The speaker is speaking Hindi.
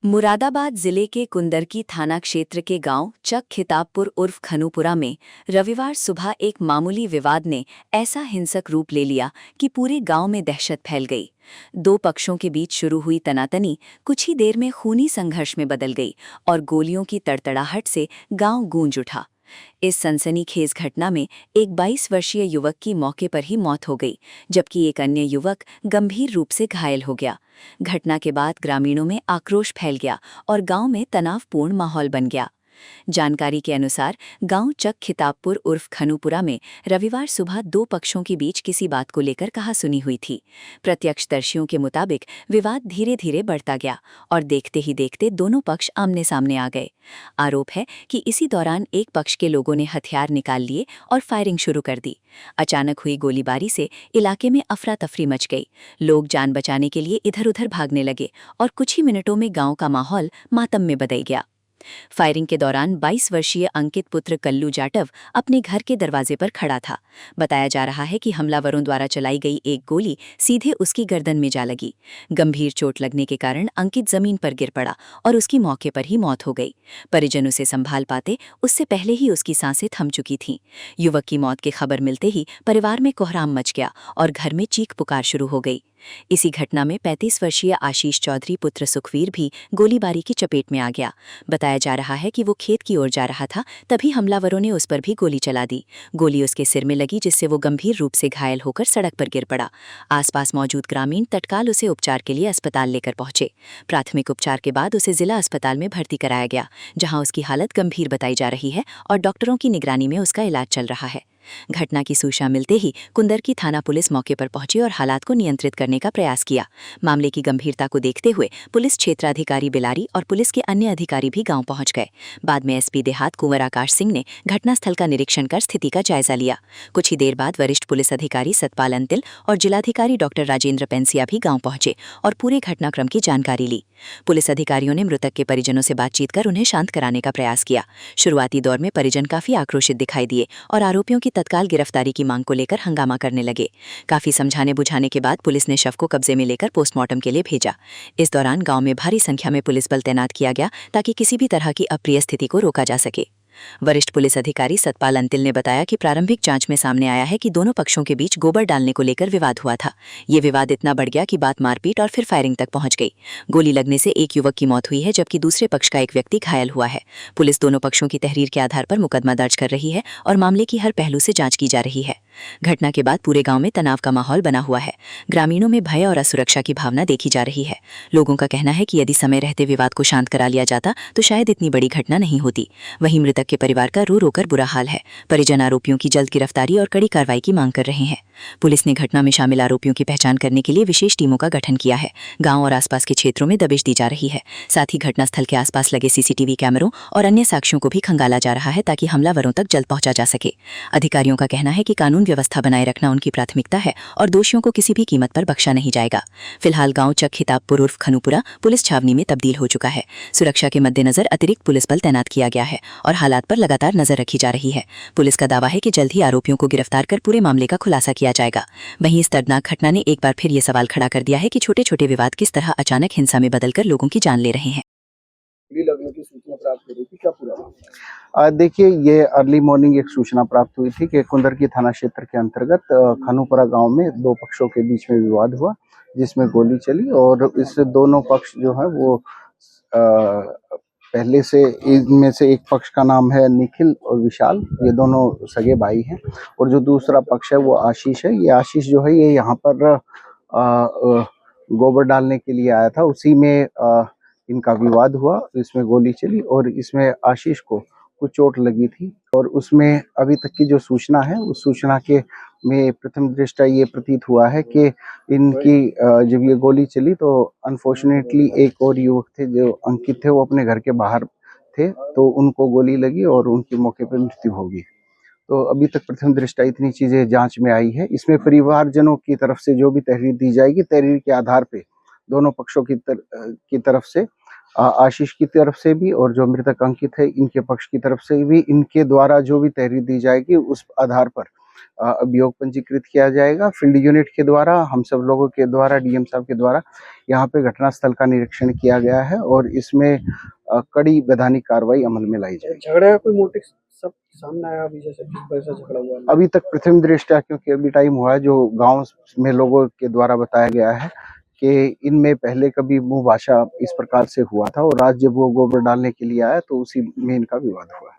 मुरादाबाद जिले के कुंदरकी थाना क्षेत्र के गांव चक खिताबपुर उर्फ खनुपुरा में रविवार सुबह एक मामूली विवाद ने ऐसा हिंसक रूप ले लिया कि पूरे गांव में दहशत फैल गई। दो पक्षों के बीच शुरू हुई तनातनी कुछ ही देर में खूनी संघर्ष में बदल गई और गोलियों की तड़तड़ाहट से गांव गूंज उठा। इस सनसनीखेज घटना में एक 22 वर्षीय युवक की मौके पर ही मौत हो गई, जबकि एक अन्य युवक गंभीर रूप से घायल हो गया। घटना के बाद ग्रामीणों में आक्रोश फैल गया और गांव में तनावपूर्ण माहौल बन गया। जानकारी के अनुसार गांव चक खिताबपुर उर्फ खनुपुरा में रविवार सुबह दो पक्षों के बीच किसी बात को लेकर कहासुनी हुई थी। प्रत्यक्षदर्शियों के मुताबिक विवाद धीरे धीरे बढ़ता गया और देखते ही देखते दोनों पक्ष आमने सामने आ गए। आरोप है कि इसी दौरान एक पक्ष के लोगों ने हथियार निकाल लिए और फायरिंग शुरू कर दी। अचानक हुई गोलीबारी से इलाके में अफरा तफरी मच गई। लोग जान बचाने के लिए इधर उधर भागने लगे और कुछ ही मिनटों में गांव का माहौल मातम में बदल गया। फायरिंग के दौरान 22 वर्षीय अंकित पुत्र कल्लू जाटव अपने घर के दरवाजे पर खड़ा था। बताया जा रहा है कि हमलावरों द्वारा चलाई गई एक गोली सीधे उसकी गर्दन में जा लगी। गंभीर चोट लगने के कारण अंकित जमीन पर गिर पड़ा और उसकी मौके पर ही मौत हो गई। परिजन उसे संभाल पाते उससे पहले ही उसकी सांसें थम चुकी थीं। युवक की मौत की खबर मिलते ही परिवार में कोहराम मच गया और घर में चीख पुकार शुरू हो गई। इसी घटना में 35 वर्षीय आशीष चौधरी पुत्र सुखवीर भी गोलीबारी की चपेट में आ गया। बताया जा रहा है कि वो खेत की ओर जा रहा था, तभी हमलावरों ने उस पर भी गोली चला दी। गोली उसके सिर में लगी, जिससे वो गंभीर रूप से घायल होकर सड़क पर गिर पड़ा। आसपास मौजूद ग्रामीण तत्काल उसे उपचार के लिए अस्पताल लेकर पहुंचे। प्राथमिक उपचार के बाद उसे जिला अस्पताल में भर्ती कराया गया, जहां उसकी हालत गंभीर बताई जा रही है और डॉक्टरों की निगरानी में उसका इलाज चल रहा है। घटना की सूचना मिलते ही कुंदरकी थाना पुलिस मौके पर पहुंची और हालात को नियंत्रित करने का प्रयास किया। मामले की गंभीरता को देखते हुए पुलिस क्षेत्राधिकारी बिलारी और पुलिस के अन्य अधिकारी भी गांव पहुंच गए। बाद में एसपी देहात कुंवर आकाश सिंह ने घटनास्थल का निरीक्षण कर स्थिति का जायजा लिया। कुछ ही देर बाद वरिष्ठ पुलिस अधिकारी सतपाल अंतिल और जिलाधिकारी डॉक्टर राजेंद्र पेंसिया भी गांव पहुंचे और पूरे घटनाक्रम की जानकारी ली। पुलिस अधिकारियों ने मृतक के परिजनों से बातचीत कर उन्हें शांत कराने का प्रयास किया। शुरुआती दौर में परिजन काफी आक्रोशित दिखाई दिए और आरोपियों की तत्काल गिरफ्तारी की मांग को लेकर हंगामा करने लगे। काफी समझाने बुझाने के बाद पुलिस ने शव को कब्जे में लेकर पोस्टमार्टम के लिए भेजा। इस दौरान गांव में भारी संख्या में पुलिस बल तैनात किया गया ताकि किसी भी तरह की अप्रिय स्थिति को रोका जा सके। वरिष्ठ पुलिस अधिकारी सतपाल अंतिल ने बताया कि प्रारंभिक जांच में सामने आया है कि दोनों पक्षों के बीच गोबर डालने को लेकर विवाद हुआ था। ये विवाद इतना बढ़ गया कि बात मारपीट और फिर फायरिंग तक पहुंच गई। गोली लगने से एक युवक की मौत हुई है, जबकि दूसरे पक्ष का एक व्यक्ति घायल हुआ है। पुलिस दोनों पक्षों की तहरीर के आधार पर मुकदमा दर्ज कर रही है और मामले की हर पहलू से जांच की जा रही है। घटना के बाद पूरे गांव में तनाव का माहौल बना हुआ है। ग्रामीणों में भय और असुरक्षा की भावना देखी जा रही है। लोगों का कहना है कि यदि समय रहते विवाद को शांत करा लिया जाता तो शायद इतनी बड़ी घटना नहीं होती। वहीं मृतक के परिवार का रो रोकर बुरा हाल है। परिजन आरोपियों की जल्द गिरफ्तारी और कड़ी कार्रवाई की मांग कर रहे हैं। पुलिस ने घटना में शामिल आरोपियों की पहचान करने के लिए विशेष टीमों का गठन किया है। गांव और आसपास के क्षेत्रों में दबिश दी जा रही है। साथ ही घटनास्थल के आसपास लगे सीसीटीवी कैमरों और अन्य साक्ष्यों को भी खंगाला जा रहा है ताकि हमलावरों तक जल्द पहुंचा जा सके। अधिकारियों का कहना है कि कानून व्यवस्था बनाए रखना उनकी प्राथमिकता है और दोषियों को किसी भी कीमत पर बख्शा नहीं जाएगा। फिलहाल गांव चक खिताबपुर उर्फ खनुपुरा पुलिस छावनी में तब्दील हो चुका है। सुरक्षा के मद्देनजर अतिरिक्त पुलिस बल तैनात किया गया है और हालात पर लगातार नजर रखी जा रही है। पुलिस का दावा है कि जल्द ही आरोपियों को गिरफ्तार कर पूरे मामले का खुलासा किया जाएगा। वहीं इस दर्दनाक घटना ने एक बार फिर ये सवाल खड़ा कर दिया है कि छोटे छोटे विवाद किस तरह अचानक हिंसा में बदलकर लोगों की जान ले रहे हैं। लगने की सूचना प्राप्त हुई थी, क्या पूरा? देखिए, ये अर्ली मॉर्निंग एक सूचना प्राप्त हुई थी कि कुंदरकी थाना क्षेत्र के अंतर्गत खनुपुरा गांव में दो पक्षों के बीच में विवाद हुआ, जिसमें गोली चली और इस दोनों पक्ष जो है वो पहले से इनमें से एक पक्ष का नाम है निखिल और विशाल, ये दोनों सगे भाई हैं और जो दूसरा पक्ष है वो आशीष है। ये आशीष जो है ये यहाँ पर गोबर डालने के लिए आया था, उसी में इनका विवाद हुआ, इसमें गोली चली और इसमें आशीष को कुछ चोट लगी थी और उसमें अभी तक की जो सूचना है उस सूचना के में प्रथम दृष्टया ये प्रतीत हुआ है कि इनकी जब ये गोली चली तो अनफॉर्चुनेटली एक और युवक थे जो अंकित थे, वो अपने घर के बाहर थे, तो उनको गोली लगी और उनकी मौके पर मृत्यु हो गई। तो अभी तक प्रथम दृष्टया इतनी चीजें जांच में आई है। इसमें परिवारजनों की तरफ से जो भी तहरीर दी जाएगी, तहरीर के आधार पे दोनों पक्षों की तरफ से, आशीष की तरफ से भी और जो मृतक अंकित है इनके पक्ष की तरफ से भी, इनके द्वारा जो भी तहरीर दी जाएगी उस आधार पर अभियोग पंजीकृत किया जाएगा। फील्ड यूनिट के द्वारा, हम सब लोगों के द्वारा, डीएम साहब के द्वारा यहाँ पे घटनास्थल का निरीक्षण किया गया है और इसमें कड़ी वैधानिक कार्रवाई अमल में लाई जाएगी। झगड़े का कोई मोटिव सब सामने आया अभी, जैसे किस वजह से झगड़ा हुआ है? अभी तक प्रथम दृष्टया, क्योंकि अभी टाइम हुआ है, जो गांव में लोगों के द्वारा बताया गया है कि इनमें पहले कभी मुंह भाषा इस प्रकार से हुआ था और आज जब वो गोबर डालने के लिए आया तो उसी में इनका विवाद हुआ है।